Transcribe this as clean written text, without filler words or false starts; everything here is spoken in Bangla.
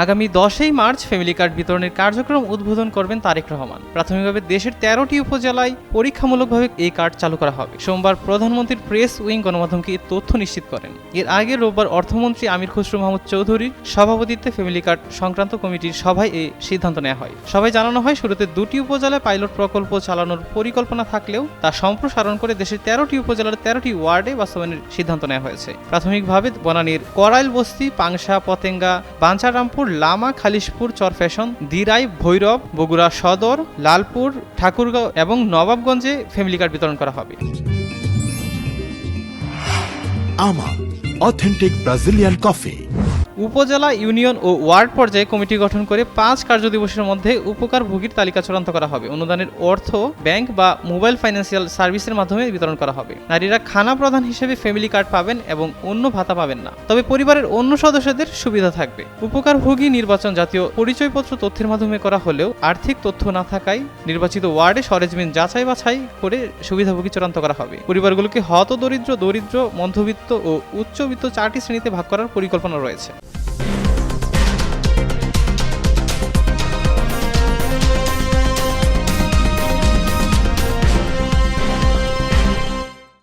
আগামী 10ই মার্চ ফ্যামিলি কার্ড বিতরণের কার্যক্রম উদ্বোধন করবেন তারেক রহমান। প্রাথমিকভাবে দেশের 13টি উপজেলায় পরীক্ষামূলকভাবে এই কার্ড চালু করা হবে। সোমবার প্রধানমন্ত্রীর প্রেস উইং গণমাধ্যমকে এই তথ্য নিশ্চিত করেন। এর আগে রোববার অর্থমন্ত্রী আমির খসরু মাহমুদ চৌধুরীর সভাপতিত্বে ফ্যামিলি কার্ড সংক্রান্ত কমিটির সভায় এই সিদ্ধান্ত নেওয়া হয়। সভায় জানানো হয়, শুরুতে 2টি উপজেলায় পাইলট প্রকল্প চালানোর পরিকল্পনা থাকলেও তা সম্প্রসারণ করে দেশের 13টি উপজেলার 13টি ওয়ার্ডে বাস্তবায়নের সিদ্ধান্ত নেওয়া হয়েছে। প্রাথমিকভাবে বনানীর করাইল বস্তি, পাংশা, পতেঙ্গা, বাঞ্ছারামপুর, লামা, খালিশপুর, চরফ্যাশন, দিরাই, ভৈরব, বগুড়া সদর, লালপুর, ঠাকুরগাঁও এবং নবাবগঞ্জে ফ্যামিলি কার্ড বিতরণ করা হবে। আমার অথেন্টিক ব্রাজিলিয়ান কফি। উপজেলা, ইউনিয়ন ও ওয়ার্ড পর্যায়ে কমিটি গঠন করে 5 কার্যদিবসের মধ্যে উপকারভোগীর তালিকা চূড়ান্ত করা হবে। অনুদানের অর্থ ব্যাংক বা মোবাইল ফাইন্যান্সিয়াল সার্ভিসের মাধ্যমে বিতরণ করা হবে। নারীরা খানা প্রধান হিসেবে ফ্যামিলি কার্ড পাবেন এবং অন্য ভাতা পাবেন না, তবে পরিবারের অন্য সদস্যদের সুবিধা থাকবে। উপকারভোগী নির্বাচন জাতীয় পরিচয়পত্র তথ্যের মাধ্যমে করা হলেও আর্থিক তথ্য না থাকায় নির্বাচিত ওয়ার্ডে সরেজমিন যাচাই বাছাই করে সুবিধাভোগী চূড়ান্ত করা হবে। পরিবারগুলোকে হতদরিদ্র, দরিদ্র, মধ্যবিত্ত ও উচ্চবিত্ত 4টি শ্রেণীতে ভাগ করার পরিকল্পনা রয়েছে।